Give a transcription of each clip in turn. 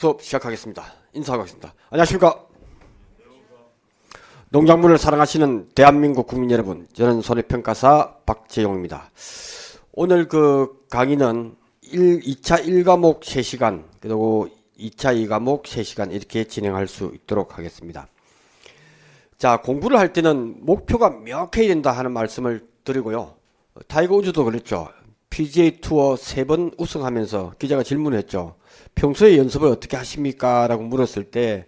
수업 시작하겠습니다. 인사하겠습니다. 안녕하십니까. 농작물을 사랑하시는 대한민국 국민 여러분, 저는 손해평가사 박재용입니다. 오늘 그 강의는 2차 1과목 3시간 그리고 2차 2과목 3시간 이렇게 진행할 수 있도록 하겠습니다. 자, 공부를 할 때는 목표가 명확해야 된다 하는 말씀을 드리고요. 타이거 우즈도 그랬죠. PGA 투어 3번 우승하면서 기자가 질문했죠. 평소에 연습을 어떻게 하십니까? 라고 물었을 때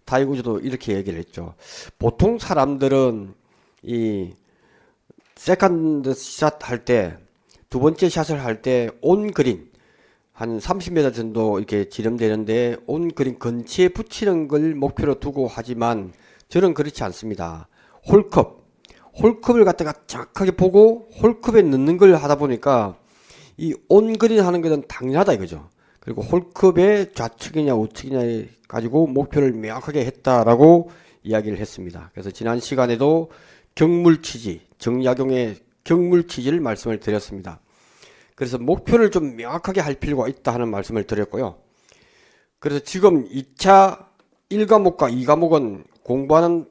타이거 우즈도 이렇게 얘기를 했죠. 보통 사람들은 이 세컨드 샷 할 때, 두 번째 샷을 할 때 온 그린 한 30m 정도 이렇게 지름되는데 온 그린 근처에 붙이는 걸 목표로 두고 하지만 저는 그렇지 않습니다. 홀컵을 갖다가 정확하게 보고 홀컵에 넣는 걸 하다 보니까 이 온 그린 하는 것은 당연하다 이거죠. 그리고 홀컵의 좌측이냐 우측이냐 가지고 목표를 명확하게 했다라고 이야기를 했습니다. 그래서 지난 시간에도 경물취지, 정약용의 경물취지를 말씀을 드렸습니다. 그래서 목표를 좀 명확하게 할 필요가 있다 하는 말씀을 드렸고요. 그래서 지금 2차 1과목과 2과목은 공부하는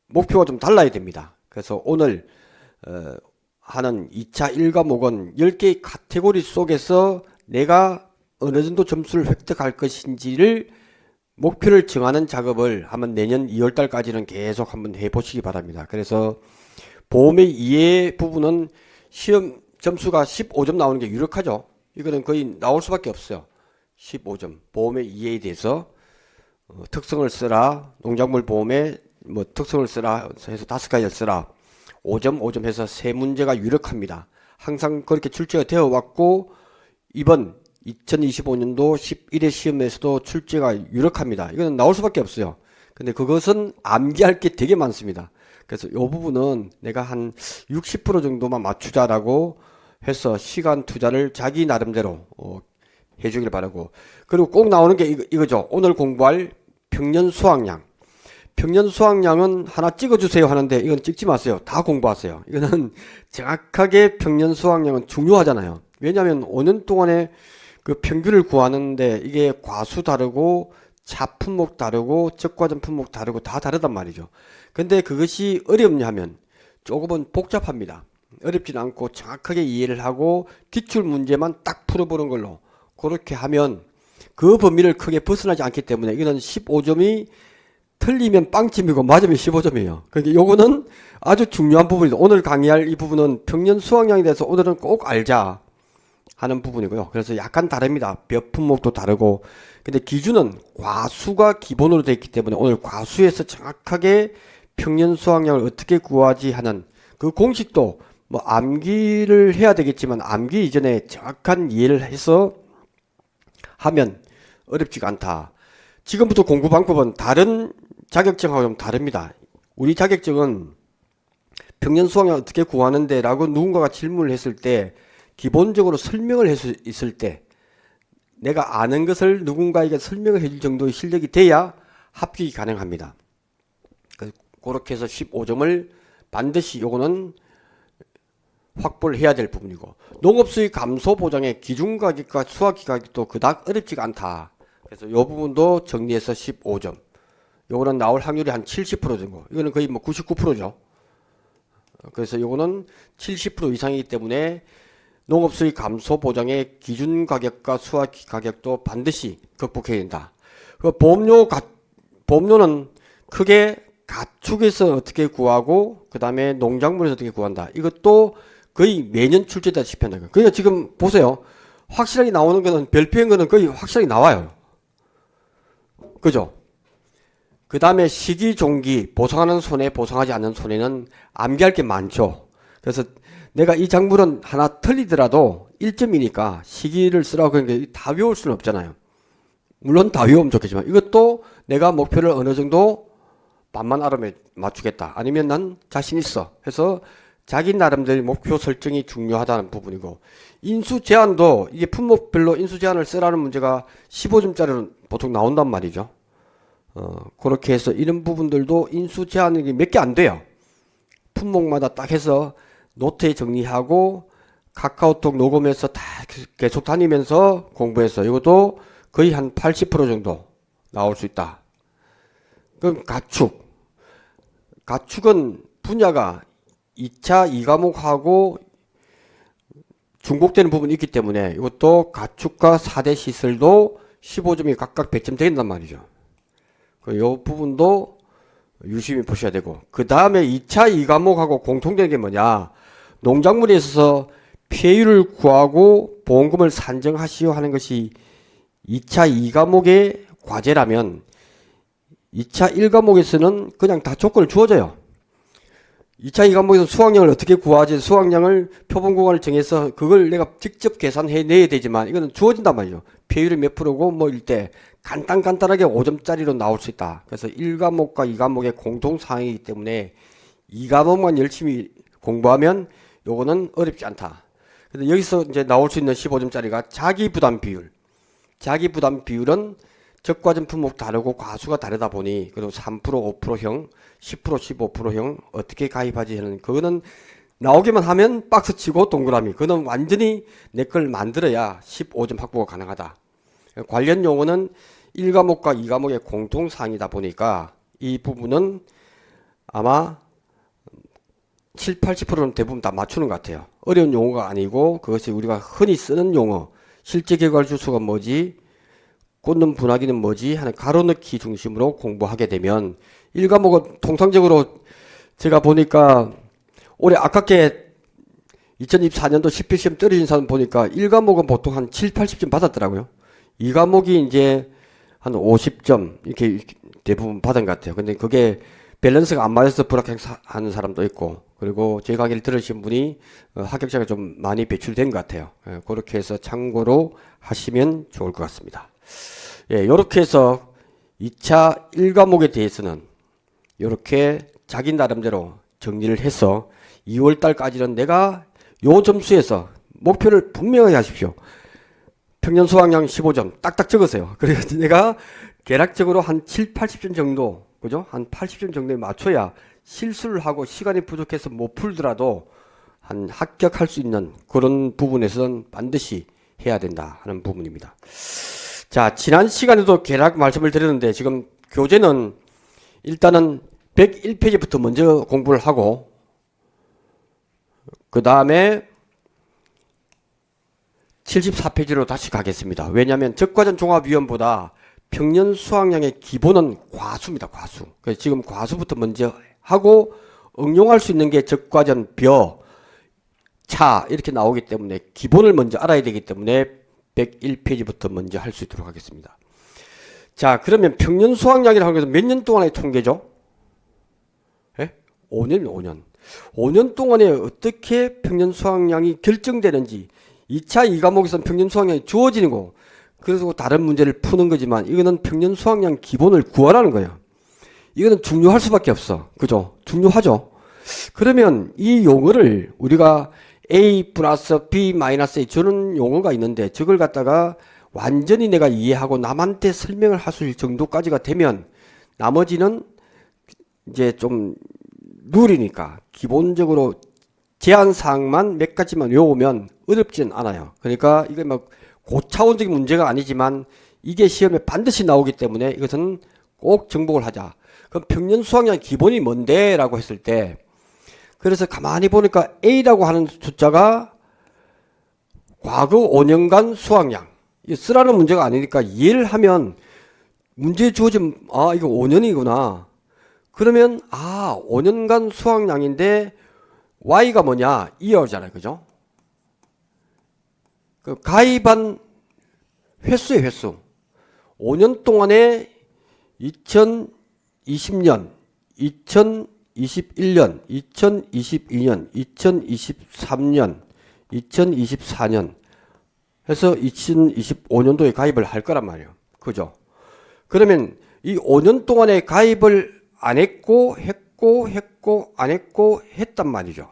목표가 좀 달라야 됩니다. 그래서 오늘 하는 2차 1과목은 10개의 카테고리 속에서 내가 어느 정도 점수를 획득할 것인지를 목표를 정하는 작업을 한번 내년 2월달까지는 계속 한번 해보시기 바랍니다. 그래서 보험의 이해 부분은 시험 점수가 15점 나오는 게 유력하죠. 이거는 거의 나올 수밖에 없어요. 15점. 보험의 이해에 대해서 특성을 쓰라. 농작물 보험의 뭐 특성을 쓰라 해서 5가지를 쓰라. 5점, 5점 해서 3문제가 유력합니다. 항상 그렇게 출제가 되어 왔고 이번 2025년도 11회 시험에서도 출제가 유력합니다. 이거는 나올 수밖에 없어요. 근데 그것은 암기할 게 되게 많습니다. 그래서 이 부분은 내가 한 60% 정도만 맞추자라고 해서 시간 투자를 자기 나름대로 해주길 바라고. 그리고 꼭 나오는 게 이거죠. 오늘 공부할 평년 수확량. 평년 수확량은 하나 찍어주세요 하는데 이건 찍지 마세요. 다 공부하세요. 이거는 정확하게 평년 수확량은 중요하잖아요. 왜냐하면 5년 동안에 그 평균을 구하는데 이게 과수 다르고 차 품목 다르고 적과점 품목 다르고 다 다르단 말이죠. 근데 그것이 어렵냐 하면 조금은 복잡합니다. 어렵진 않고 정확하게 이해를 하고 기출 문제만 딱 풀어보는 걸로 그렇게 하면 그 범위를 크게 벗어나지 않기 때문에 이거는 15점이 틀리면 빵점이고 맞으면 15점이에요. 그러니까 요거는 아주 중요한 부분이다. 오늘 강의할 이 부분은 평년 수확량에 대해서 오늘은 꼭 알자 하는 부분이고요. 그래서 약간 다릅니다. 몇 품목도 다르고. 근데 기준은 과수가 기본으로 되어 있기 때문에 오늘 과수에서 정확하게 평년 수확량을 어떻게 구하지 하는 그 공식도 뭐 암기를 해야 되겠지만 암기 이전에 정확한 이해를 해서 하면 어렵지가 않다. 지금부터 공부 방법은 다른 자격증하고 좀 다릅니다. 우리 자격증은 평년 수확량 어떻게 구하는데 라고 누군가가 질문을 했을 때 기본적으로 설명을 할 수 있을 때 내가 아는 것을 누군가에게 설명을 해줄 정도의 실력이 돼야 합격이 가능합니다. 그렇게 해서 15점을 반드시 요거는 확보를 해야 될 부분이고 농업수익 감소 보장의 기준가격과 수확가격도 그닥 어렵지가 않다. 그래서 요 부분도 정리해서 15점. 요거는 나올 확률이 한 70% 정도. 이거는 거의 뭐 99%죠. 그래서 요거는 70% 이상이기 때문에 농업수익 감소 보장의 기준 가격과 수확 가격도 반드시 극복해야 된다. 그 보험료는 크게 가축에서 어떻게 구하고 그 다음에 농작물에서 어떻게 구한다. 이것도 거의 매년 출제되다시피 한다. 그러니까 지금 보세요. 확실하게 나오는 거는 별표인 거는 거의 확실하게 나와요. 그죠? 그 다음에 시기, 종기, 보상하는 손해, 보상하지 않는 손해는 암기할 게 많죠. 그래서 내가 이 작물은 하나 틀리더라도 1점이니까 시기를 쓰라고 하는 게 다 외울 수는 없잖아요. 물론 다 외우면 좋겠지만 이것도 내가 목표를 어느 정도 반만 알아면 맞추겠다. 아니면 난 자신 있어. 해서 자기 나름대로 목표 설정이 중요하다는 부분이고 인수 제한도 이게 품목별로 인수 제한을 쓰라는 문제가 15점짜리는 보통 나온단 말이죠. 그렇게 해서 이런 부분들도 인수 제한이 몇 개 안 돼요. 품목마다 딱 해서 노트에 정리하고 카카오톡 녹음해서 다 계속 다니면서 공부해서 이것도 거의 한 80% 정도 나올 수 있다. 그럼 가축은 분야가 2차 2과목하고 중복되는 부분이 있기 때문에 이것도 가축과 4대 시설도 15점이 각각 배점된단 말이죠. 이 부분도 유심히 보셔야 되고, 그 다음에 2차 2과목하고 공통되는 게 뭐냐, 농작물에 있어서 피해율을 구하고 보험금을 산정하시오 하는 것이 2차 2과목의 과제라면 2차 1과목에서는 그냥 다 조건을 주어져요. 2차 2과목에서 수확량을 어떻게 구하지, 수확량을 표본 구간을 정해서 그걸 내가 직접 계산해 내야 되지만 이거는 주어진단 말이죠. 피해율이 몇 프로고 뭐일 때 간단하게 5점짜리로 나올 수 있다. 그래서 1과목과 2과목의 공통사항이기 때문에 2과목만 열심히 공부하면 요거는 어렵지 않다. 근데 여기서 이제 나올 수 있는 15점짜리가 자기부담 비율. 자기부담 비율은 적과점 품목 다르고 과수가 다르다 보니, 그리고 3%, 5%형, 10%, 15%형 어떻게 가입하지 하는, 그거는 나오기만 하면 박스 치고 동그라미. 그거는 완전히 내 걸 만들어야 15점 확보가 가능하다. 관련 용어는 1과목과 2과목의 공통사항이다 보니까 이 부분은 아마 7, 80%는 대부분 다 맞추는 것 같아요. 어려운 용어가 아니고 그것이 우리가 흔히 쓰는 용어, 실제 결과를 주수가 뭐지, 꽂는 분화기는 뭐지 하는 가로넣기 중심으로 공부하게 되면 1과목은 통상적으로 제가 보니까 올해 아깝게 2024년도 실필시험 떨어진 사람 보니까 1과목은 보통 한 7, 80점 받았더라고요. 2과목이 이제 한 50점 이렇게 대부분 받은 것 같아요. 근데 그게 밸런스가 안 맞아서 불합격하는 사람도 있고, 그리고 제 강의를 들으신 분이 합격자가 좀 많이 배출된 것 같아요. 그렇게 해서 참고로 하시면 좋을 것 같습니다. 예, 이렇게 해서 2차 1과목에 대해서는 이렇게 자기 나름대로 정리를 해서 2월 달까지는 내가 요 점수에서 목표를 분명하게 하십시오. 평년 수확량 15점 딱딱 적으세요. 그래서 내가 대략적으로 한 7, 80점 정도, 그죠? 한 80점 정도에 맞춰야 실수를 하고 시간이 부족해서 못 풀더라도 한 합격할 수 있는 그런 부분에서는 반드시 해야 된다 하는 부분입니다. 자, 지난 시간에도 개락 말씀을 드렸는데 지금 교재는 일단은 101페이지부터 먼저 공부를 하고, 그 다음에 74페이지로 다시 가겠습니다. 왜냐하면 적과점 종합위원보다 평년 수확량의 기본은 과수입니다. 과수. 그래서 지금 과수부터 먼저 하고 응용할 수 있는 게 적과점 벼, 차 이렇게 나오기 때문에 기본을 먼저 알아야 되기 때문에 101페이지부터 먼저 할 수 있도록 하겠습니다. 자, 그러면 평년 수확량이라고 하는 것은 몇 년 동안의 통계죠? 예? 5년. 5년 동안에 어떻게 평년 수확량이 결정되는지, 2차 2과목에서는 평년 수확량이 주어지는 거, 그래서 다른 문제를 푸는 거지만 이거는 평년 수확량 기본을 구하라는 거예요. 이거는 중요할 수밖에 없어. 그죠? 중요하죠? 그러면 이 용어를 우리가 A 플러스 B 마이너스 A 저런 용어가 있는데 저걸 갖다가 완전히 내가 이해하고 남한테 설명을 할 수 있을 정도까지가 되면 나머지는 이제 좀 룰이니까 기본적으로 제한사항만 몇 가지만 외우면 어렵지는 않아요. 그러니까 이게 막 고차원적인 문제가 아니지만 이게 시험에 반드시 나오기 때문에 이것은 꼭 정복을 하자. 그럼 평년 수확량 기본이 뭔데? 라고 했을 때, 그래서 가만히 보니까 A라고 하는 숫자가 과거 5년간 수확량. 이 쓰라는 문제가 아니니까 이해를 하면 문제에 주어진, 아, 이거 5년이구나. 그러면, 5년간 수확량인데 Y가 뭐냐? year잖아요. 그죠? 그 가입한 횟수의 횟수. 5년 동안에 2020년, 2021년, 2022년, 2023년, 2024년 해서 2025년도에 가입을 할 거란 말이에요. 그죠? 그러면 이 5년 동안에 가입을 안 했고, 안 했고, 했단 말이죠.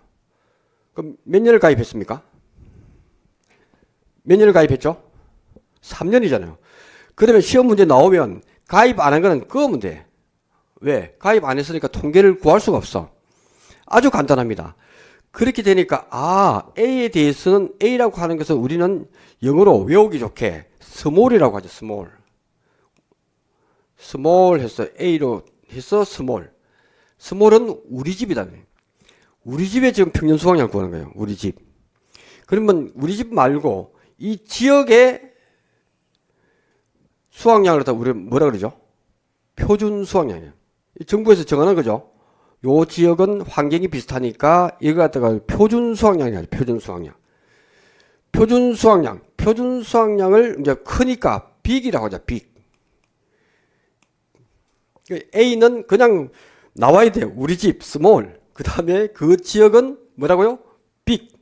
그럼 몇 년을 가입했습니까? 몇 년을 가입했죠? 3년이잖아요. 그러면 시험 문제 나오면 가입 안 한 거는 끄면 돼. 왜? 가입 안 했으니까 통계를 구할 수가 없어. 아주 간단합니다. 그렇게 되니까 A에 대해서는 A라고 하는 것은 우리는 영어로 외우기 좋게 스몰이라고 하죠. 스몰. 스몰 해서 A로 해서 스몰. 스몰은 우리 집이다. 우리 집에 지금 평년 수확량을 구하는 거예요. 우리 집. 그러면 우리 집 말고 이 지역의 수확량을 갖다 우리 뭐라 그러죠? 표준 수확량이에요. 정부에서 정하는 거죠. 요 지역은 환경이 비슷하니까 이거 갖다가 표준 수확량이에요. 표준 수확량. 표준 수확량. 표준 수확량을 이제 크니까 빅이라고 하죠. 빅. A는 그냥 나와야 돼요. 우리 집 스몰. 그 다음에 그 지역은 뭐라고요? 빅.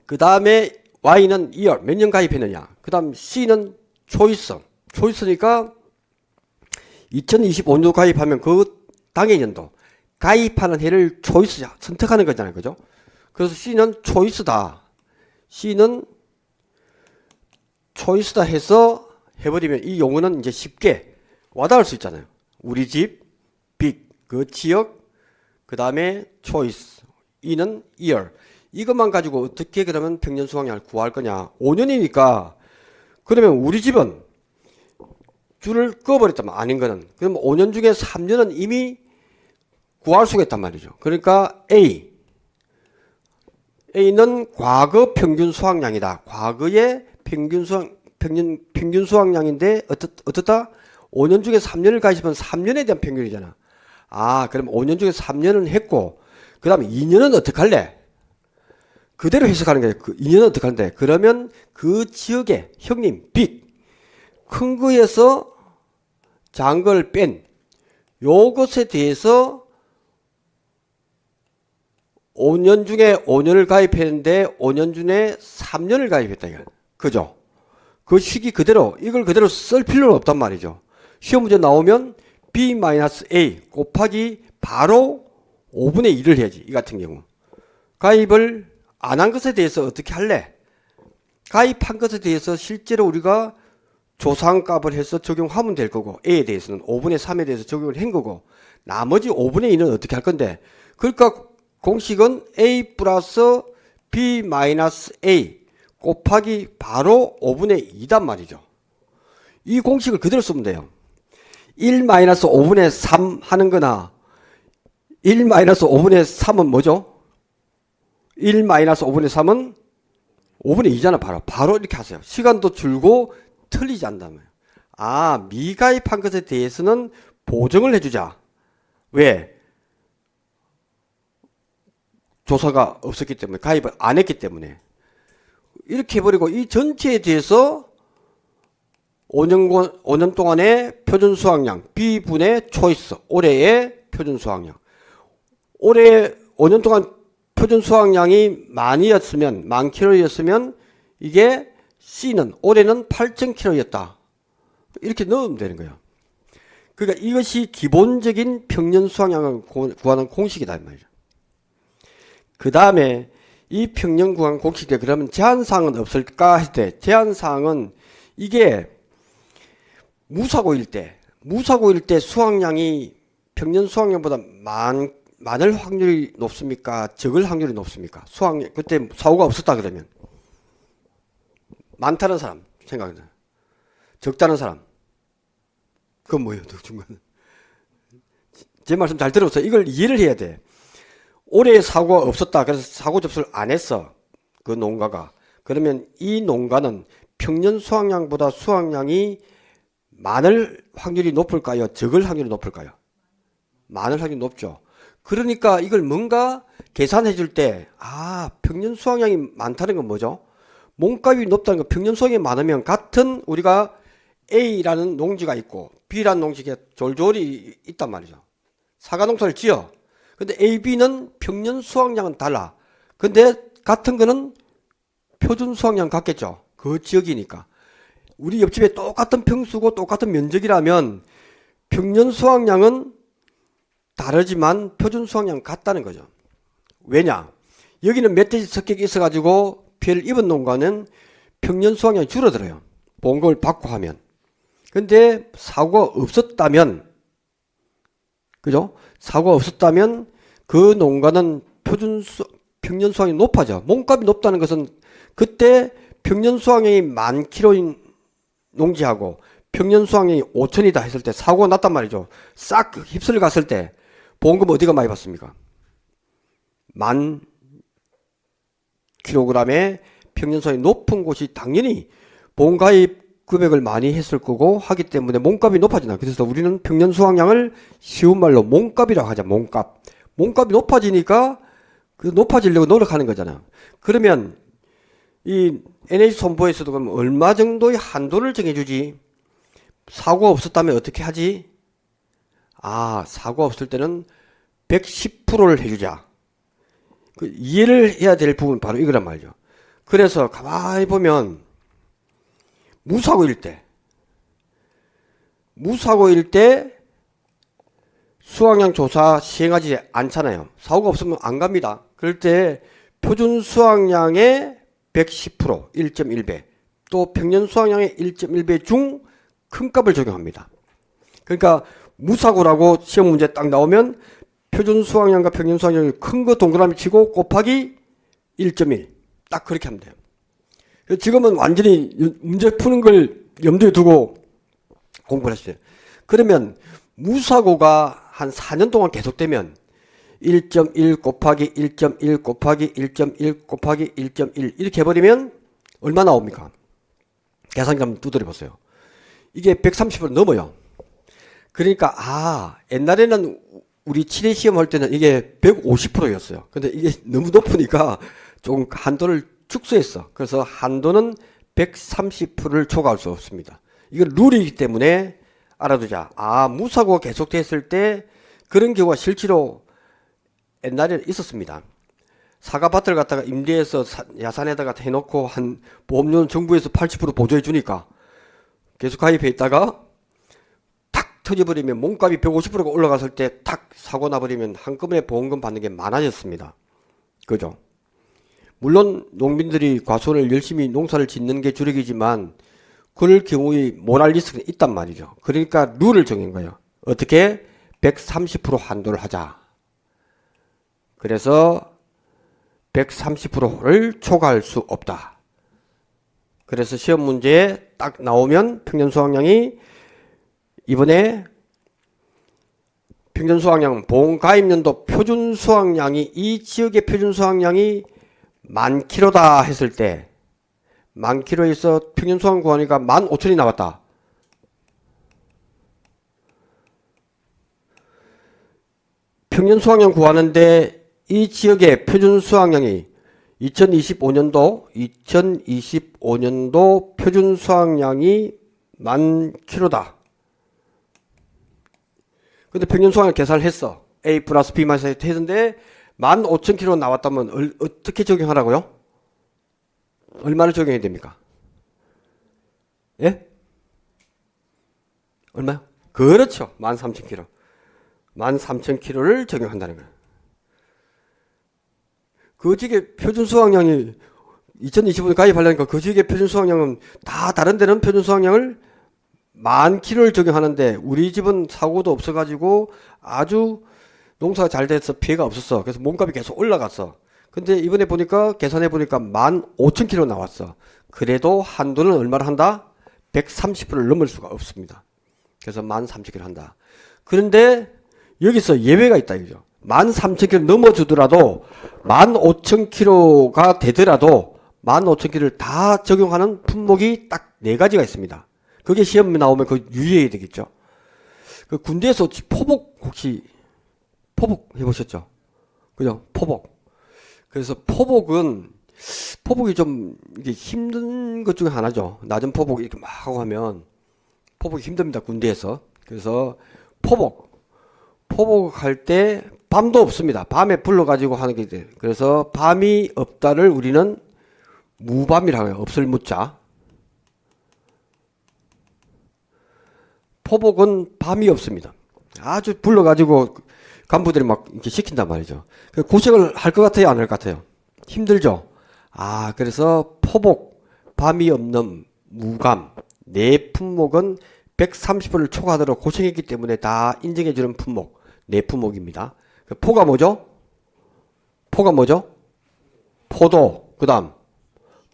그 다음에 Y는 year. 몇 년 가입했느냐. 그 다음 C는 초이스. 초이스니까 2025년도 가입하면 그 당해 년도 가입하는 해를 초이스 선택하는 거잖아요. 그죠? 그래서 C는 초이스다. C는 초이스다 해서 해버리면 이 용어는 이제 쉽게 와닿을 수 있잖아요. 우리 집, 빅, 그 지역, 그 다음에 초이스, E는 year. 이것만 가지고 어떻게 그러면 평년 수확량을 구할 거냐. 5년이니까 그러면 우리 집은 줄을 꺼버렸다면 아닌 거는 그럼 5년 중에 3년은 이미 구할 수가 있단 말이죠. 그러니까 A는 과거 평균 수확량이다. 과거의 평균 수확량인데 어떻다? 5년 중에 3년을 가지면 3년에 대한 평균이잖아. 아, 그럼 5년 중에 3년은 했고 그 다음에 2년은 어떻게 할래? 그대로 해석하는 거예요. 그 2년은 어떻게 하는데? 그러면 그 지역의 형님 빅 큰 거에서 작은 걸 뺀 요것에 대해서 5년 중에 5년을 가입했는데 5년 중에 3년을 가입했다 이거. 그죠? 그 시기 그대로 이걸 그대로 쓸 필요는 없단 말이죠. 시험 문제 나오면 B-A 곱하기 바로 5분의 1을 해야지. 이 같은 경우. 가입을 안 한 것에 대해서 어떻게 할래? 가입한 것에 대해서 실제로 우리가 조상값을 해서 적용하면 될 거고 A에 대해서는 5분의 3에 대해서 적용을 한 거고 나머지 5분의 2는 어떻게 할 건데 그러니까 공식은 A 플러스 B 마이너스 A 곱하기 바로 5분의 2단 말이죠. 이 공식을 그대로 쓰면 돼요. 1 마이너스 5분의 3 하는 거나 1 마이너스 5분의 3은 뭐죠? 1 마이너스 5분의 3은 5분의 2잖아. 바로 이렇게 하세요. 시간도 줄고 틀리지 않다면. 아, 미가입한 것에 대해서는 보정을 해주자. 왜? 조사가 없었기 때문에, 가입을 안 했기 때문에. 이렇게 해버리고 이 전체에 대해서 5년 동안의 표준 수확량 B분의 초이스 올해의 표준 수확량 올해 5년 동안 표준 수확량이 만 킬로였으면 이게 C는 올해는 8,000킬로였다. 이렇게 넣으면 되는 거예요. 그러니까 이것이 기본적인 평년 수확량을 구하는 공식이다 이 말이죠. 그 다음에 이 평년 구한 공식에 그러면 제한사항은 없을까 했을 때 제한사항은 이게 무사고일 때 수확량이 평년 수확량보다 많을 확률이 높습니까? 적을 확률이 높습니까? 수확량 그때 사고가 없었다 그러면 많다는 사람 생각해요. 적다는 사람 그건 뭐예요? 중간에 제 말씀 잘 들어보세요. 이걸 이해를 해야 돼. 올해 사고가 없었다. 그래서 사고 접수를 안 했어. 그 농가가. 그러면 이 농가는 평년 수확량보다 수확량이 많을 확률이 높을까요? 적을 확률이 높을까요? 많을 확률이 높죠. 그러니까 이걸 뭔가 계산해 줄 때, 평년 수확량이 많다는 건 뭐죠? 몸값이 높다는 건 평년 수확량이 많으면 같은 우리가 A라는 농지가 있고 B라는 농지가 졸졸이 있단 말이죠. 사과 농사를 지어. 근데 A, B는 평년 수확량은 달라. 근데 같은 거는 표준 수확량 같겠죠. 그 지역이니까. 우리 옆집에 똑같은 평수고 똑같은 면적이라면 평년 수확량은 다르지만 표준 수확량 같다는 거죠. 왜냐? 여기는 멧돼지 습격이 있어가지고 피해를 입은 농가는 평년 수확량이 줄어들어요. 보험금을 받고 하면. 근데 사고가 없었다면, 그죠? 사고가 없었다면 그 농가는 평년 수확량이 높아져. 몸값이 높다는 것은 그때 평년 수확량이 10,000kg인 농지하고 평년 수확량이 5,000이다 했을 때 사고가 났단 말이죠. 싹 휩쓸려 갔을 때 보험금 어디가 많이 받습니까? 10,000kg의 평년 수확량이 높은 곳이 당연히 보험가입 금액을 많이 했을 거고 하기 때문에 몸값이 높아진다. 그래서 우리는 평년 수확량을 쉬운 말로 몸값이라고 하자. 몸값. 몸값이 높아지니까 그 높아지려고 노력하는 거잖아요. 그러면 이 NH손보에서도 그럼 얼마 정도의 한도를 정해주지? 사고가 없었다면 어떻게 하지? 사고가 없을 때는 110%를 해주자. 그 이해를 해야 될 부분 바로 이거란 말이죠. 그래서 가만히 보면 무사고일 때 수확량 조사 시행하지 않잖아요. 사고가 없으면 안 갑니다. 그럴 때 표준 수확량의 110%, 1.1배, 또 평년 수확량의 1.1배 중 큰 값을 적용합니다. 그러니까 무사고라고 시험 문제 딱 나오면 표준 수확량과 평년 수확량을 큰 거 동그라미 치고 곱하기 1.1. 딱 그렇게 하면 돼요. 지금은 완전히 문제 푸는 걸 염두에 두고 공부를 했어요. 그러면 무사고가 한 4년 동안 계속되면 1.1 곱하기 1.1 곱하기 1.1 곱하기 1.1 이렇게 해버리면 얼마 나옵니까? 계산기 한번 두드려 보세요. 이게 130% 넘어요. 그러니까 옛날에는 우리 7회 시험 할 때는 이게 150%였어요. 근데 이게 너무 높으니까 조금 한도를 축소했어. 그래서 한도는 130%를 초과할 수 없습니다. 이건 룰이기 때문에 알아두자. 무사고가 계속됐을 때 그런 경우가 실제로 옛날에 있었습니다. 사과밭을 갖다가 임대해서 야산에다가 해놓고 한 보험료는 정부에서 80% 보조해 주니까 계속 가입해 있다가 탁 터져버리면 몸값이 150%가 올라갔을 때 탁 사고 나버리면 한꺼번에 보험금 받는 게 많아졌습니다. 그죠? 물론 농민들이 과수원을 열심히 농사를 짓는 게 주력이지만 그럴 경우에 모랄 리스크는 있단 말이죠. 그러니까 룰을 정한 거예요. 어떻게? 130% 한도를 하자. 그래서 130%를 초과할 수 없다. 그래서 시험 문제에 딱 나오면 평년 수확량이 이번에 평년 수확량 보험가입연도 표준 수확량이 이 지역의 표준 수확량이 10,000kg다 했을 때 10,000kg에서 평년 수확량 구하니까 15,000이 나왔다. 평년 수확량 구하는데 이 지역의 표준 수확량이 2025년도 표준 수확량이 10,000kg다. 근데 평년 수확량 계산을 했어. A 플러스 B 마이너스 했는데 15,000kg 나왔다면 어떻게 적용하라고요? 얼마를 적용해야 됩니까? 예? 얼마요? 그렇죠. 13,000kg. 13,000kg를 적용한다는 거예요. 그 지역의 표준 수확량이 2025년 가입하려니까 그 지역의 표준 수확량은 다 다른 데는 표준 수확량을 10,000kg를 적용하는데 우리 집은 사고도 없어가지고 아주 농사가 잘 돼서 피해가 없었어. 그래서 몸값이 계속 올라갔어. 근데 이번에 보니까 계산해 보니까 15,000kg 나왔어. 그래도 한도는 얼마를 한다? 130%를 넘을 수가 없습니다. 그래서 13,000kg 한다. 그런데 여기서 예외가 있다 이거죠. 13,000kg 넘어주더라도 15,000kg가 되더라도 15,000kg를 다 적용하는 품목이 딱 4가지가 있습니다. 그게 시험에 나오면 그 유의해야 되겠죠. 그 군대에서 혹시 포복 해보셨죠? 그죠? 포복. 그래서 포복이 좀 이게 힘든 것 중에 하나죠. 낮은 포복 이렇게 막 하고 하면 포복이 힘듭니다. 군대에서. 그래서 포복할 때 밤도 없습니다. 밤에 불러가지고 하는 게 돼요. 그래서 밤이 없다를 우리는 무밤이라고 해요. 없을 무자. 포복은 밤이 없습니다. 아주 불러가지고 간부들이 막 이렇게 시킨단 말이죠. 고생을 할 것 같아요? 안 할 것 같아요? 힘들죠? 그래서 포복, 밤이 없는 무감, 네 품목은 130%를 초과하도록 고생했기 때문에 다 인정해주는 품목, 네 품목입니다. 포가 뭐죠? 포도, 그 다음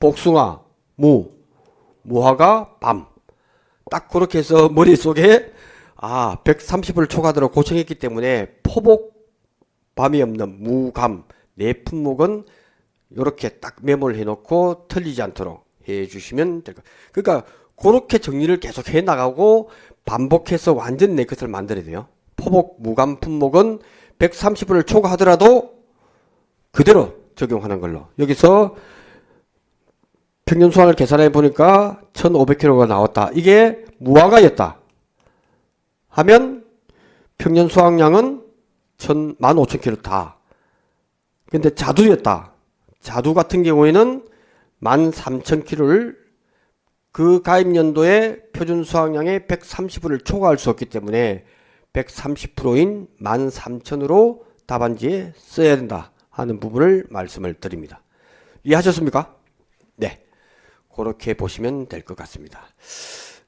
복숭아, 무화가 밤. 딱 그렇게 해서 머릿속에 130을 초과하도록 고정했기 때문에 포복 밤이 없는 무감 네 품목은 이렇게 딱 메모를 해놓고 틀리지 않도록 해주시면 될 것. 그러니까 그렇게 정리를 계속 해 나가고 반복해서 완전 내 것을 만들어야 돼요. 포복 무감 품목은 130을 초과하더라도 그대로 적용하는 걸로. 여기서 평균 수확을 계산해 보니까 1500kg가 나왔다. 이게 무화과였다 하면 평균 수확량은 15,000kg 다. 근데 자두였다. 자두 같은 경우에는 13,000kg를 그 가입연도의 표준 수확량의 130을 초과할 수 없기 때문에 130%인 13,000으로 답안지에 써야 된다 하는 부분을 말씀을 드립니다. 이해하셨습니까? 네. 그렇게 보시면 될 것 같습니다.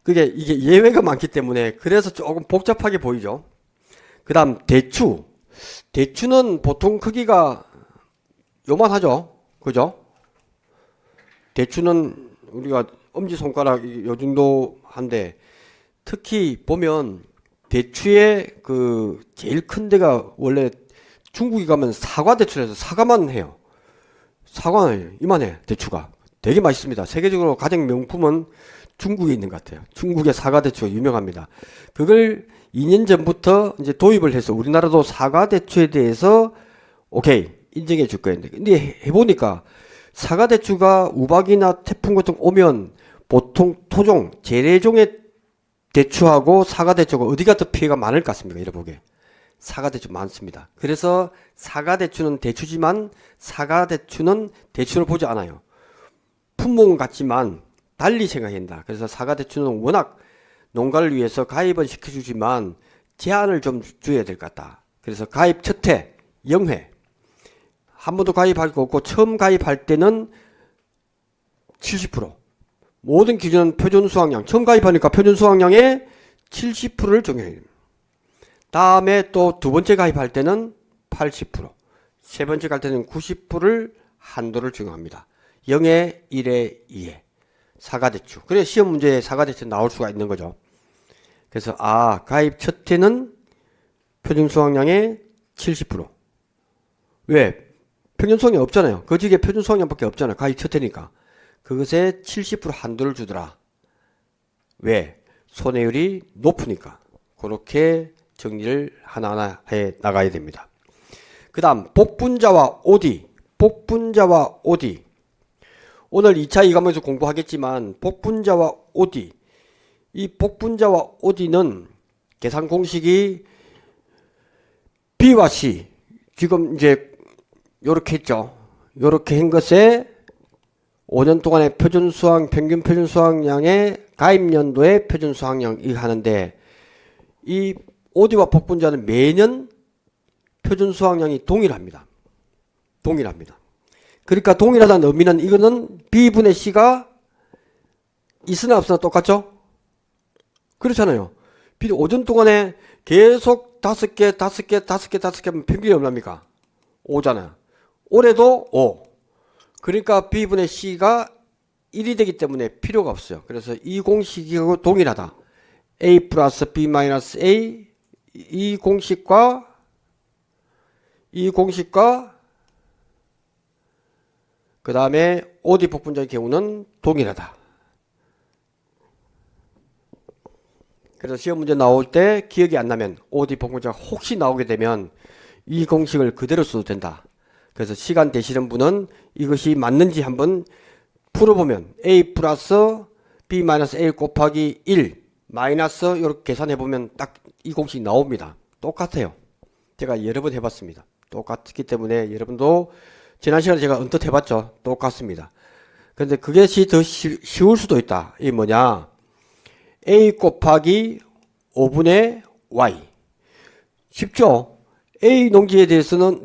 이게 예외가 많기 때문에 그래서 조금 복잡하게 보이죠. 그 다음 대추. 대추는 보통 크기가 요만하죠. 그죠? 대추는 우리가 엄지손가락 요 정도 한데 특히 보면 대추의 그 제일 큰 데가 원래 중국에 가면 사과 대추라서 사과만 해요. 사과는 이만해. 대추가 되게 맛있습니다. 세계적으로 가장 명품은 중국에 있는 것 같아요. 중국의 사과 대추가 유명합니다. 그걸 2년 전부터 이제 도입을 해서 우리나라도 사과 대추에 대해서 오케이 인정해 줄 거예요. 근데 해보니까 사과 대추가 우박이나 태풍 같은 거 오면 보통 토종 재래종의 대추하고 사과 대추가 어디가 더 피해가 많을 것 같습니까? 이래 보게 사과 대추 많습니다. 그래서 사과 대추는 대추지만 사과 대추는 대추를 보지 않아요. 품목은 같지만 달리 생각한다. 그래서 사과 대추는 워낙 농가를 위해서 가입은 시켜주지만 제한을 좀 줘야 될 것 같다. 그래서 가입 첫 해 0회 한 번도 가입할 거 없고 처음 가입할 때는 70% 모든 기준은 표준 수확량 처음 가입하니까 표준 수확량의 70%를 적용해야 됩니다. 다음에 또 두 번째 가입할 때는 80% 세 번째 갈 때는 90%를 한도를 적용합니다. 0에 1에 2에 사과대추. 그래 시험 문제에 사과대추 나올 수가 있는 거죠. 그래서 가입 첫 해는 표준 수확량의 70%. 왜? 평균 수확량 없잖아요. 거지게 표준 수확량밖에 없잖아요. 가입 첫 해니까. 그것에 70% 한도를 주더라. 왜? 손해율이 높으니까. 그렇게 정리를 하나하나 해 나가야 됩니다. 그 다음 복분자와 오디. 복분자와 오디. 오늘 2차 2과목에서 공부하겠지만 복분자와 오디. 이 복분자와 오디는 계산 공식이 B와 C. 지금 이제 요렇게 했죠. 요렇게 한 것에 5년 동안의 표준 수확, 평균 표준 수확량의 가입연도의 표준 수확량이 하는데 이 오디와 복분자는 매년 표준 수확량이 동일합니다. 동일합니다. 그러니까 동일하다는 의미는 이거는 B분의 C가 있으나 없으나 똑같죠? 그렇잖아요. B 5년 동안에 계속 5개, 5개, 5개, 5개 하면 평균이 얼마입니까? 5잖아요. 올해도 5. 그러니까 B분의 C가 1이 되기 때문에 필요가 없어요. 그래서 이 공식하고 동일하다. A 플러스 B 마이너스 A 이 공식과 그 다음에 OD 복분자의 경우는 동일하다. 그래서 시험 문제 나올 때 기억이 안 나면 OD 복분자가 혹시 나오게 되면 이 공식을 그대로 써도 된다. 그래서 시간 되시는 분은 이것이 맞는지 한번 풀어보면 A 플러스 B 마이너스 A 곱하기 1 마이너스 이렇게 계산해보면 딱 이 공식이 나옵니다. 똑같아요. 제가 여러 번 해봤습니다. 똑같기 때문에 여러분도 지난 시간에 제가 언뜻 해봤죠. 똑같습니다. 근데 그것이 더 쉬울 수도 있다. 이게 뭐냐? A 곱하기 5분의 Y. 쉽죠? A 농지에 대해서는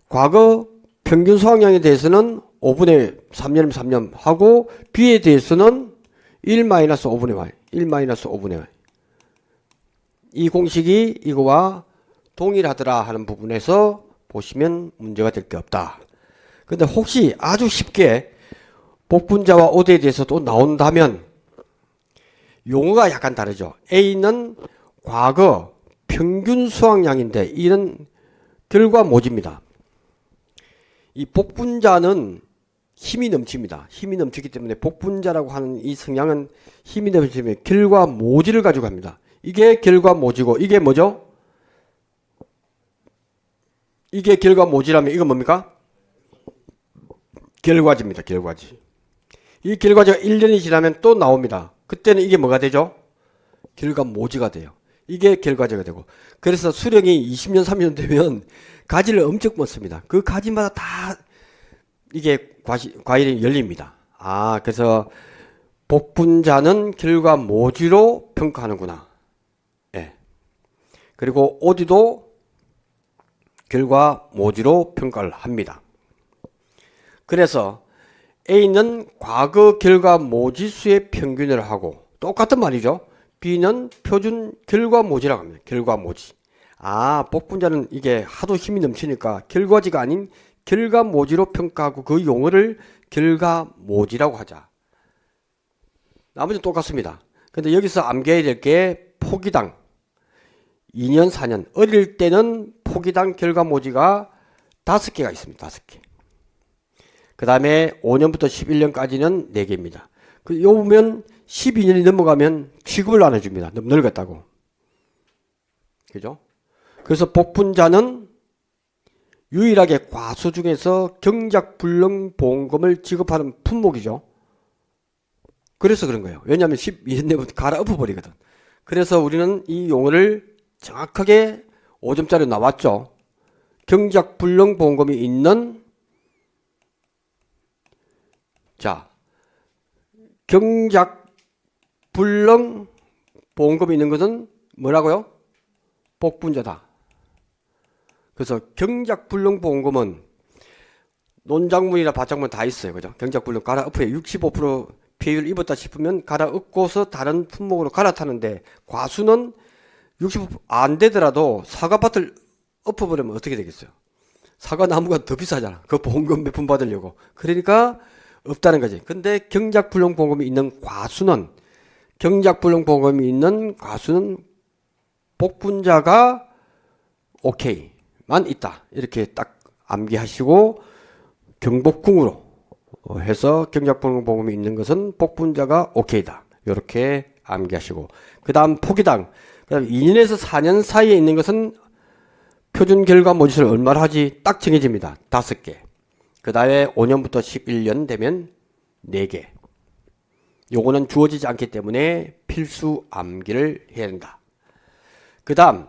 과거 평균 수확량에 대해서는 5분의 3년 3년 하고 B에 대해서는 1-5분의 Y. 1-5분의 Y. 이 공식이 이거와 동일하더라 하는 부분에서 보시면 문제가 될 게 없다. 근데 혹시 아주 쉽게 복분자와 오대에 대해서 또 나온다면 용어가 약간 다르죠. A는 과거 평균 수확량인데 이는 결과 모집니다. 이 복분자는 힘이 넘칩니다. 힘이 넘치기 때문에 복분자라고 하는 이 성향은 힘이 넘치면 결과 모지를 가지고 합니다. 이게 결과 모지고 이게 뭐죠? 이게 결과 모지라면 이건 뭡니까? 결과지입니다. 결과지. 이 결과지가 1년이 지나면 또 나옵니다. 그때는 이게 뭐가 되죠? 결과 모지가 돼요. 이게 결과지가 되고. 그래서 수령이 20년, 30년 되면 가지를 엄청 먹습니다. 그 가지마다 다 이게 과일이 열립니다. 그래서 복분자는 결과 모지로 평가하는구나. 예. 그리고 오디도 결과 모지로 평가를 합니다. 그래서 A는 과거 결과 모지수의 평균을 하고 똑같은 말이죠. B는 표준 결과 모지라고 합니다. 결과 모지. 복분자는 이게 하도 힘이 넘치니까 결과지가 아닌 결과 모지로 평가하고 그 용어를 결과 모지라고 하자. 나머지는 똑같습니다. 근데 여기서 암기해야 될 게 포기당 2년, 4년. 어릴 때는 포기당 결과 모지가 5개가 있습니다. 5개. 그 다음에 5년부터 11년까지는 4개입니다. 요 보면 12년이 넘어가면 취급을 나눠줍니다. 너무 늙었다고. 그죠? 그래서 복분자는 유일하게 과수 중에서 경작불능보험금을 지급하는 품목이죠. 그래서 그런 거예요. 왜냐하면 12년 내부터 갈아엎어 버리거든. 그래서 우리는 이 용어를 정확하게 5점짜리 나왔죠. 경작불능보험금이 있는 경작불능보험금이 있는 것은 뭐라고요? 복분자다. 그래서 경작불능보험금은 논작물이나 밭작물 다 있어요. 그죠? 경작불능 갈아엎어에 65% 피해율 입었다 싶으면 갈아엎고서 다른 품목으로 갈아타는데 과수는 65%안 되더라도 사과밭을 엎어버리면 어떻게 되겠어요? 사과나무가 더 비싸잖아. 그 보험금 몇 푼 받으려고. 그러니까 없다는 거지. 근데 경작불능보험금이 있는 과수는 복분자가 오케이만 있다. 이렇게 딱 암기하시고 경복궁으로 해서 경작불능보험금이 있는 것은 복분자가 오케이다. 이렇게 암기하시고 그 다음 포기당 그 다음 2년에서 4년 사이에 있는 것은 표준 결과 모지수를 얼마나 하지 딱 정해집니다. 5개. 그 다음에 5년부터 11년 되면 4개. 요거는 주어지지 않기 때문에 필수 암기를 해야 된다. 그 다음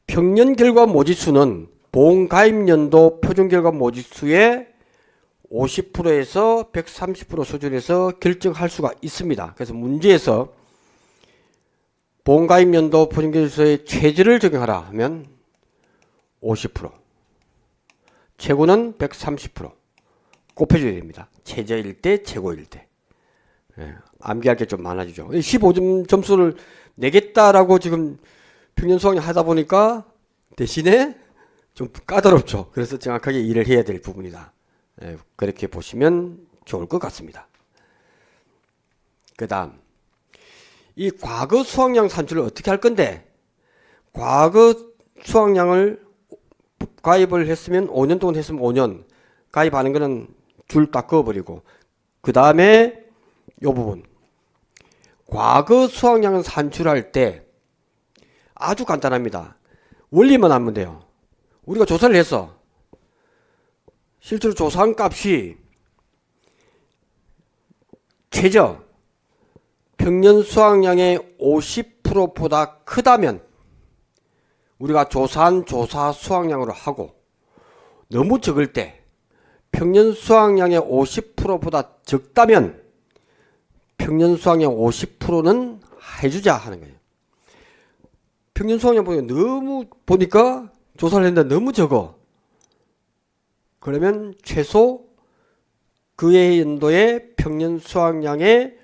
평년 결과 모지수는 보험가입연도 표준 결과 모지수의 50%에서 130% 수준에서 결정할 수가 있습니다. 그래서 문제에서 보험가입연도 표준 결과모지수의 최저를 적용하라 하면 50%, 최고는 130% 곱해줘야 됩니다. 최저일 때, 최고일 때. 암기할 게 좀 많아지죠. 15점 점수를 내겠다라고 지금 평년 수학을 하다 보니까 대신에 좀 까다롭죠. 그래서 정확하게 일을 해야 될 부분이다. 그렇게 보시면 좋을 것 같습니다. 그 다음 이 과거 수확량 산출을 어떻게 할 건데 과거 수확량을 가입을 했으면 5년 동안 했으면 5년 가입하는 거는 줄 딱 그어버리고 그 다음에 이 부분 과거 수확량을 산출할 때 아주 간단합니다. 원리만 하면 돼요. 우리가 조사를 했어. 실제로 조사한 값이 최저 평년 수확량의 50%보다 크다면 우리가 조사한 조사 수확량으로 하고 너무 적을 때 평년 수확량의 50%보다 적다면 평년 수확량 50%는 해주자 하는 거예요. 평년 수확량 보니까 조사를 했는데 너무 적어. 그러면 최소 그해 연도의 평년 수확량의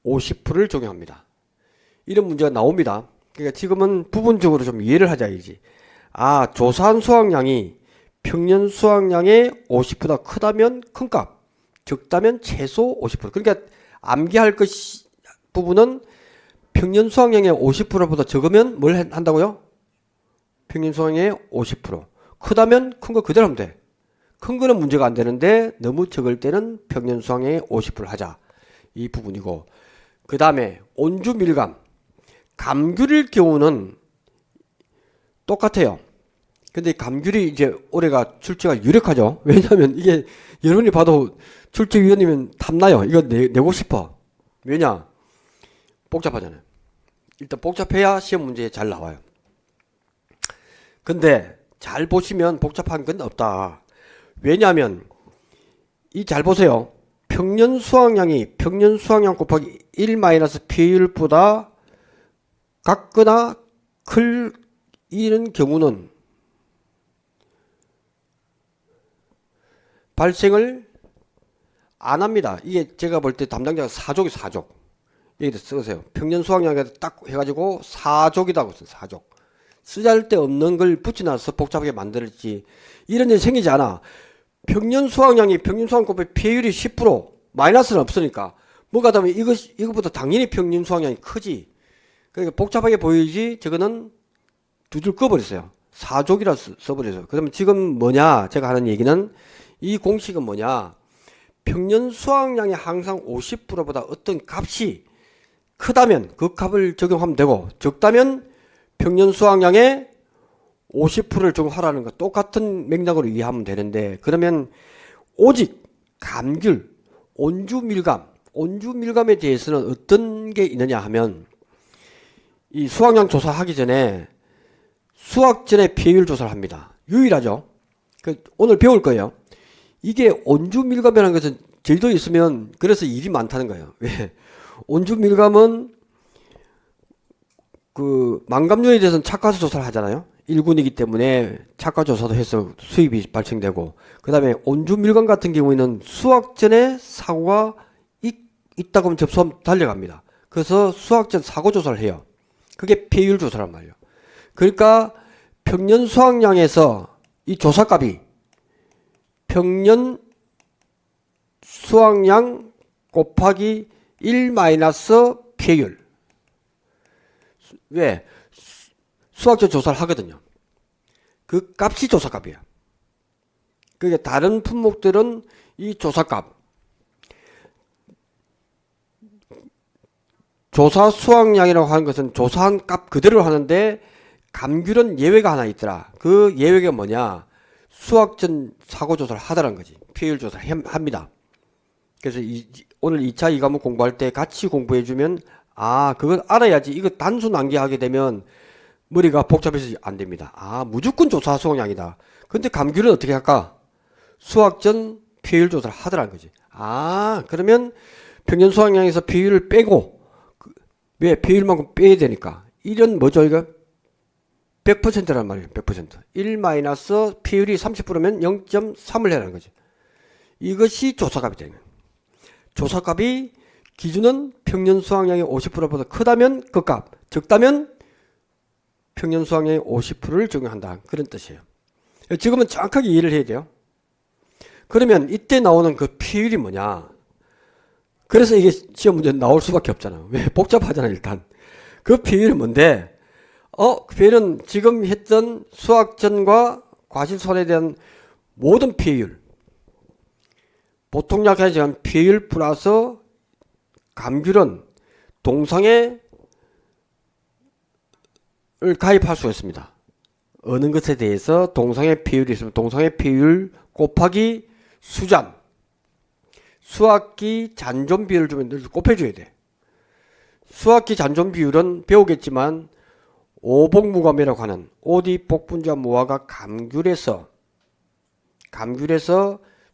50%를 적용합니다. 이런 문제가 나옵니다. 그러니까 지금은 부분적으로 좀 이해를 하자이지. 조사한 수확량이 평년 수확량의 50%보다 크다면 큰 값, 적다면 최소 50%. 그러니까 암기할 부분은 평년 수학량의 50%보다 적으면 뭘 한다고요? 평년 수학량의 50%. 크다면 큰 거 그대로 하면 돼. 큰 거는 문제가 안 되는데 너무 적을 때는 평년 수학량의 50% 하자. 이 부분이고. 그 다음에 온주 밀감. 감귤일 경우는 똑같아요. 근데 감귤이 이제 올해가 출제가 유력하죠. 왜냐하면 이게 여러분이 봐도 출제위원이면 탐나요. 이거 내고 싶어. 왜냐? 복잡하잖아요. 일단 복잡해야 시험 문제에 잘 나와요. 근데 잘 보시면 복잡한 건 없다. 왜냐하면 이 잘 보세요. 평년 수확량이 평년 수확량 곱하기 1 마이너스 비율보다 같거나 클 이런 경우는 발생을 안 합니다. 이게 제가 볼 때 담당자가 4족이 4족. 여기다 쓰세요. 평년 수확량에다 딱 해가지고 4족이라고 써요. 4족. 쓰잘데없는 걸 붙여놔서 복잡하게 만들었지. 이런 일이 생기지 않아. 평년 수확량이 평년 수확량 곱하기 비율이 10% 마이너스는 없으니까 뭐가 다면 이것보다 당연히 평년 수확량이 크지. 그러니까 복잡하게 보이지. 저거는 두 줄 꺼버렸어요. 4족이라 써버렸어요. 그러면 지금 뭐냐? 제가 하는 얘기는 이 공식은 뭐냐? 평년 수확량이 항상 50%보다 어떤 값이 크다면 그 값을 적용하면 되고 적다면 평년 수확량의 50%를 적용하라는 거 똑같은 맥락으로 이해하면 되는데 그러면 오직 감귤, 온주밀감에 대해서는 어떤 게 있느냐 하면 이 수확량 조사하기 전에 수확 전에 비율 조사를 합니다. 유일하죠. 오늘 배울 거예요. 이게 온주밀감이라는 것은 제주도에 있으면 그래서 일이 많다는 거예요. 왜? 온주밀감은 그 망감류에 대해서는 착과수 조사를 하잖아요. 1군이기 때문에 착과 조사도 해서 수입이 발생되고 그 다음에 온주밀감 같은 경우에는 수확 전에 사고가 있다고 하면 접수하면 달려갑니다. 그래서 수확 전 사고 조사를 해요. 그게 비율 조사란 말이에요. 그러니까 평년 수확량에서 이 조사값이 평년 수확량 곱하기 1 마이너스 비율. 왜? 수학적 조사를 하거든요. 그 값이 조사값이야. 그러니까 다른 품목들은 이 조사값, 조사 수확량이라고 하는 것은 조사한 값 그대로 하는데 감귤은 예외가 하나 있더라. 그 예외가 뭐냐? 수학 전 사고 조사를 하더란 거지. 비율 조사를 합니다. 그래서 오늘 2차 2과목 공부할 때 같이 공부해주면 아, 그걸 알아야지. 이거 단순 암기하게 되면 머리가 복잡해서 안 됩니다. 아, 무조건 조사 수확량이다. 근데 감귤은 어떻게 할까? 수확 전 비율 조사를 하더란 거지. 아, 그러면 평년 수확량에서 비율을 빼고 왜? 비율만큼 빼야 되니까. 이런 뭐죠, 이거? 100%란 말이에요. 100%. 1 마이너스 비율이 30%면 0.3을 해라는 거죠. 이것이 조사값이 되는 거예요. 조사값이 기준은 평년 수확량의 50%보다 크다면 그 값, 적다면 평년 수확량의 50%를 적용한다. 그런 뜻이에요. 지금은 정확하게 이해를 해야 돼요. 그러면 이때 나오는 그 비율이 뭐냐? 그래서 이게 시험 문제 나올 수밖에 없잖아. 왜? 복잡하잖아, 일단. 그 비율이 뭔데? 그 비율은 지금 했던 수확전과 과실손에 대한 모든 비율. 보통 약하지만 비율 플러스 감귤은 동상에 을 가입할 수가 있습니다. 어느 것에 대해서 동상의 비율이 있으면 동상의 비율 곱하기 수잔. 수학기 잔존 비율을 주면 늘 곱해줘야 돼. 수학기 잔존 비율은 배우겠지만 오복무감이라고 하는 오디 복분자 무화과 감귤에서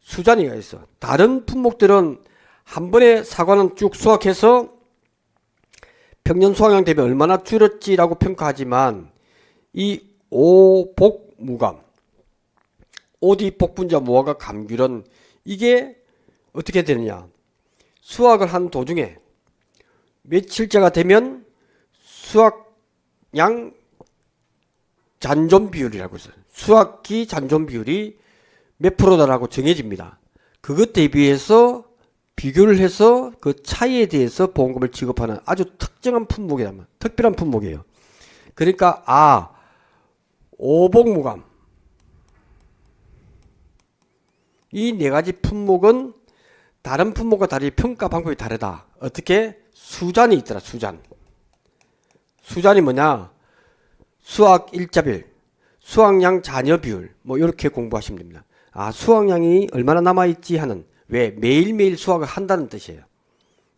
수잔이가 있어. 다른 품목들은 한 번에 사과는 쭉 수확해서 평년 수확량 대비 얼마나 줄었지라고 평가하지만 이 오복무감, 오디 복분자 무화과 감귤은 이게 어떻게 되느냐? 수확을 한 도중에 며칠째가 되면 수확량 잔존 비율이라고 있어요. 수확기 잔존 비율이 몇 프로다라고 정해집니다. 그것 대비해서 비교를 해서 그 차이에 대해서 보험금을 지급하는 아주 특정한 품목이라면 특별한 품목이에요. 그러니까 오복무감 이 네 가지 품목은 다른 품목과 달리 평가 방법이 다르다. 어떻게? 수잔이 있더라. 수잔이 뭐냐? 수확 일자별, 수확량 잔여 비율 뭐 이렇게 공부하시면 됩니다. 수확량이 얼마나 남아있지 하는 왜 매일매일 수확을 한다는 뜻이에요.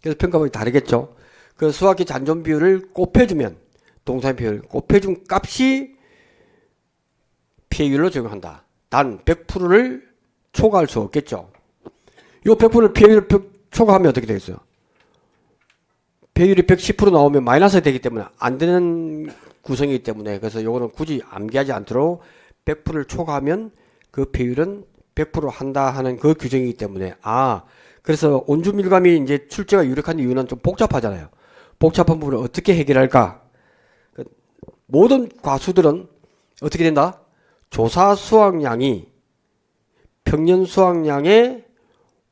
그래서 평가법이 다르겠죠. 그 수확기 잔존 비율을 곱해주면 동사의 비율을 곱해준 값이 피해율로 적용한다. 단 100%를 초과할 수 없겠죠. 이 100%를 피해율을 초과하면 어떻게 되겠어요? 배율이 110% 나오면 마이너스 되기 때문에 안 되는 구성이기 때문에 그래서 요거는 굳이 암기하지 않도록 100%를 초과하면 그 배율은 100% 한다 하는 그 규정이기 때문에 그래서 온주밀감이 이제 출제가 유력한 이유는 좀 복잡하잖아요. 복잡한 부분을 어떻게 해결할까? 모든 과수들은 어떻게 된다? 조사 수확량이 평년 수확량의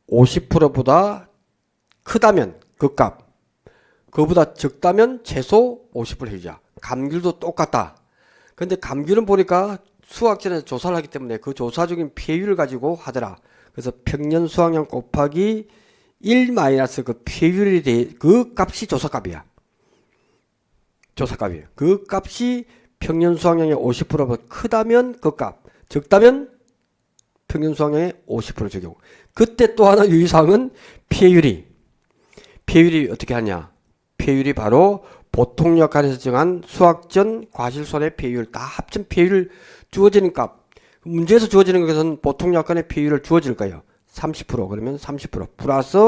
50%보다 크다면 그 값, 그보다 적다면 최소 50% 해주자. 감귤도 똑같다. 근데 감귤은 보니까 수확전에서 조사를 하기 때문에 그 조사 중인 피해율을 가지고 하더라. 그래서 평년 수확량 곱하기 1 마이너스 그 피해율에 대해 그 값이 조사값이야. 그 값이 평년 수확량의 50%보다 크다면 그 값, 적다면 평년 수확량의 50% 적용. 그때 또 하나 유의사항은 피해율이 어떻게 하냐? 피해율이 바로 보통 역할에서 정한 수확 전 과실손해 피해율 다 합친 피해율 주어지는 값. 문제에서 주어지는 것은 보통 약관의 피해율을 주어질 거예요. 30% 그러면 30% 플러스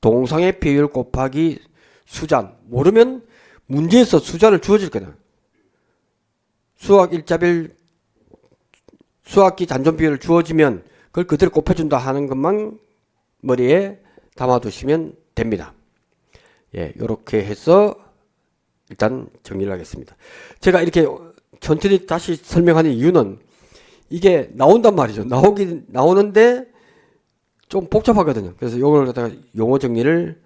동상의 피해율 곱하기 수잔. 모르면 문제에서 수잔을 주어질 거예요. 수확 일자별 수확기 잔존 비율을 주어지면 그걸 그대로 곱해준다 하는 것만 머리에 담아두시면 됩니다. 이렇게 해서 일단 정리를 하겠습니다. 제가 이렇게 천천히 다시 설명하는 이유는 이게 나온단 말이죠. 나오는데 좀 복잡하거든요. 그래서 이걸 갖다가 용어 정리를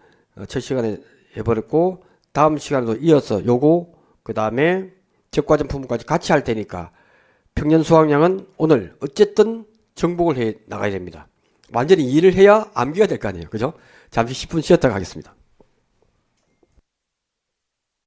첫 시간에 해버렸고 다음 시간에도 이어서 요거 그 다음에 적과점 품목까지 같이 할 테니까 평년 수확량은 오늘 어쨌든 정복을 해 나가야 됩니다. 완전히 이해를 해야 암기가 될 거 아니에요. 그죠? 잠시 10분 쉬었다가 하겠습니다.